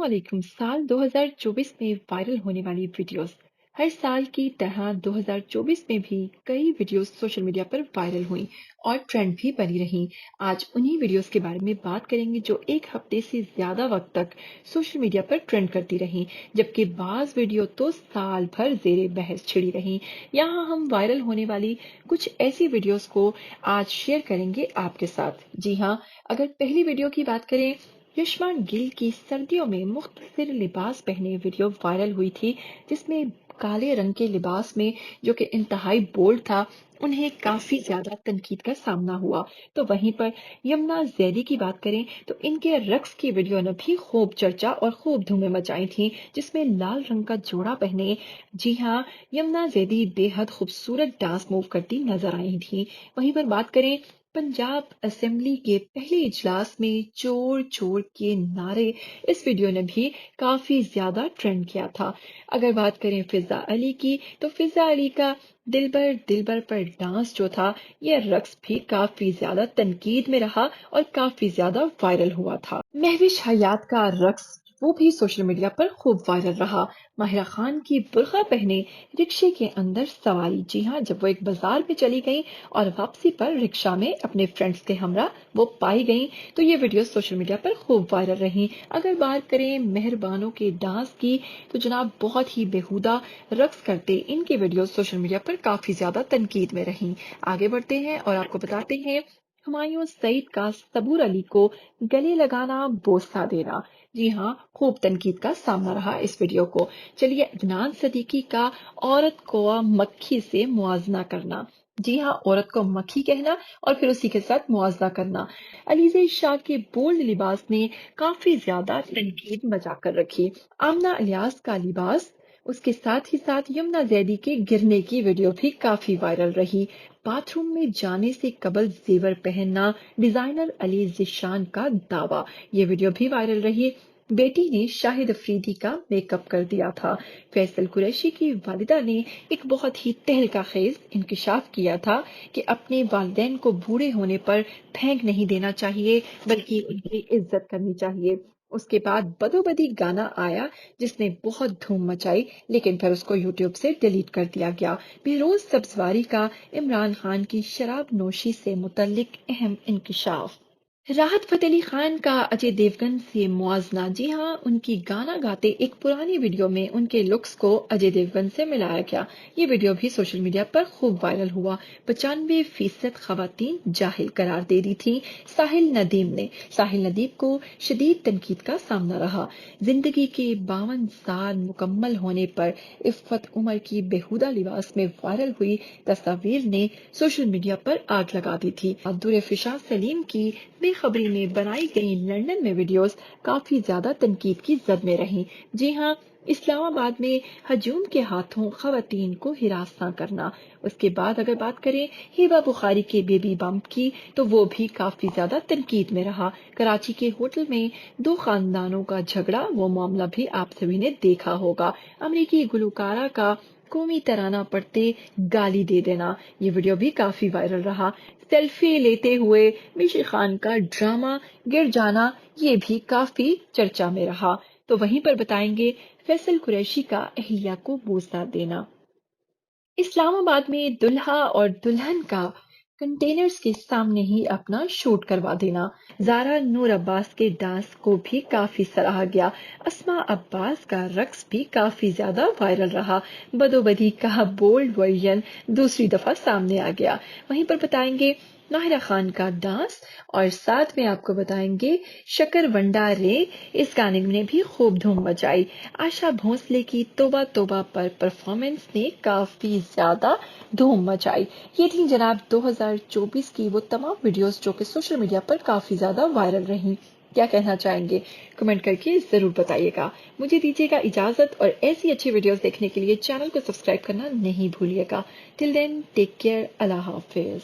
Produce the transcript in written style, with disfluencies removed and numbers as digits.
अस्सलामुअलैकुम। साल 2024 में वायरल होने वाली वीडियोस। हर साल की तरह 2024 में भी कई वीडियोस सोशल मीडिया पर वायरल हुई और ट्रेंड भी बनी रहीं। आज उन्हीं वीडियोस के बारे में बात करेंगे जो एक हफ्ते से ज्यादा वक्त तक सोशल मीडिया पर ट्रेंड करती रहीं, जबकि बाज वीडियो तो साल भर जेरे बहस छिड़ी रहीं। यहाँ हम वायरल होने वाली कुछ ऐसी वीडियोस को आज शेयर करेंगे आपके साथ। जी हाँ, अगर पहली वीडियो की बात करें, युष्मान गिल की सर्दियों में मुख्तलिफ लिबास पहने वीडियो वायरल हुई थी, जिसमें काले रंग के लिबास में, जो कि इंतहाई बोल्ड था, उन्हें काफी ज्यादा तनकीद का सामना हुआ। तो वहीं पर यमुना जैदी की बात करें तो इनके रक्स की वीडियो ने भी खूब चर्चा और खूब धूमें मचाई थी, जिसमें लाल रंग का जोड़ा पहने, जी हाँ, यमुना जैदी बेहद खूबसूरत डांस मूव करती नजर आई थी। वहीं पर बात करें पंजाब असेंबली के पहले इजलास में चोर चोर के नारे, इस वीडियो ने भी काफी ज्यादा ट्रेंड किया था। अगर बात करें फिजा अली की, तो फिजा अली का दिलबर पर डांस जो था, यह रक्स भी काफी ज्यादा तनकीद में रहा और काफी ज्यादा वायरल हुआ था। महविश हयात का रक्स वो भी सोशल मीडिया पर खूब वायरल रहा। माहिरा खान की बुर्का पहने रिक्शे के अंदर सवारी, जी हाँ, जब वो एक बाजार में चली गई और वापसी पर रिक्शा में अपने फ्रेंड्स के हमरा वो पाई गई, तो ये वीडियो सोशल मीडिया पर खूब वायरल रही। अगर बात करें मेहरबानों के डांस की, तो जनाब बहुत ही बेहुदा रक्स करते इनके वीडियो सोशल मीडिया पर काफी ज्यादा तनकीद में रही। आगे बढ़ते हैं और आपको बताते हैं हुमायूं सईद का सबूर अली को गले लगाना बोसा देना। जी हाँ, खूब तनकीद का सामना रहा इस वीडियो को। चलिए, अदनान सदीकी का औरत को मक्खी से मुआवजा करना। जी हाँ, औरत को मक्खी कहना और फिर उसी के साथ मुआवजा करना। अलीज़े शाह के बोल्ड लिबास ने काफी ज्यादा तनकीद मचा कर रखी। आमना अलियास का लिबास, उसके साथ ही साथ यमुना जैदी के गिरने की वीडियो भी काफी वायरल रही। बाथरूम में जाने से कबल जेवर पहनना, डिजाइनर अली जिशान का दावा, ये वीडियो भी वायरल रही। बेटी ने शाहिद अफरीदी का मेकअप कर दिया था। फैसल कुरैशी की वालिदा ने एक बहुत ही तहलका खेज इंकशाफ किया था कि अपने वालिदैन को बूढ़े होने पर फेंक नहीं देना चाहिए, बल्कि उनकी इज्जत करनी चाहिए। उसके बाद बदोबदी गाना आया जिसने बहुत धूम मचाई, लेकिन फिर उसको यूट्यूब से डिलीट कर दिया गया। बेरोज सब्जवारी का इमरान खान की शराब नोशी से मुतल्लिक अहम इंकशाफ। राहत फतेह अली खान का अजय देवगन से मुआजना। जी हाँ, उनकी गाना गाते एक पुरानी वीडियो में उनके लुक्स को अजय देवगन से मिलाया गया। ये वीडियो भी सोशल मीडिया पर खूब वायरल हुआ। 95% खवातीन जाहिल करार दे दी थी साहिल नदीम ने। साहिल नदीम को शदीद तनकीद का सामना रहा। जिंदगी के 52 साल मुकम्मल होने पर इफ्फत उमर की बेहुदा लिबास में वायरल हुई तस्वीर ने सोशल मीडिया पर आग लगा दी थी। अब्दुल फिशा सलीम की बेखबरी में बनाई गई लंदन में वीडियोस काफी ज्यादा तनकीद की जद में रहीं। जी हाँ, इस्लामाबाद में हजूम के हाथों खवातीन को हिरासत करना। उसके बाद अगर बात करें हिबा बुखारी के बेबी बम्प की, तो वो भी काफी ज्यादा तनकीद में रहा। कराची के होटल में दो खानदानों का झगड़ा, वो मामला भी आप सभी ने देखा होगा। अमरीकी गुलकारा का कौमी तराना पढ़ते गाली दे देना, ये वीडियो भी काफी वायरल रहा। सेल्फी लेते हुए मिशी खान का ड्रामा गिर जाना, ये भी काफी चर्चा में रहा। तो वहीं पर बताएंगे फैसल कुरैशी का अहलिया को बोसा देना। इस्लामाबाद में दुल्हा और दुल्हन का कंटेनर्स के सामने ही अपना शूट करवा देना। जारा नूर अब्बास के डांस को भी काफी सराहा गया। अस्मा अब्बास का रक्स भी काफी ज्यादा वायरल रहा। बदोबदी का बोल्ड वर्जन दूसरी दफा सामने आ गया। वहीं पर बताएंगे माहिरा खान का डांस और साथ में आपको बताएंगे शकर वंडा रे, इस गाने ने भी खूब धूम मचाई। आशा भोसले की तोबा तोबा पर परफॉर्मेंस ने काफी ज्यादा धूम मचाई। ये थी जनाब 2024 की वो तमाम वीडियोस जो कि सोशल मीडिया पर काफी ज्यादा वायरल रही। क्या कहना चाहेंगे, कमेंट करके जरूर बताइएगा। मुझे दीजिएगा इजाजत और ऐसी अच्छी वीडियोस देखने के लिए चैनल को सब्सक्राइब करना नहीं भूलिएगा। टिल देन टेक केयर, अल्लाह हाफिज।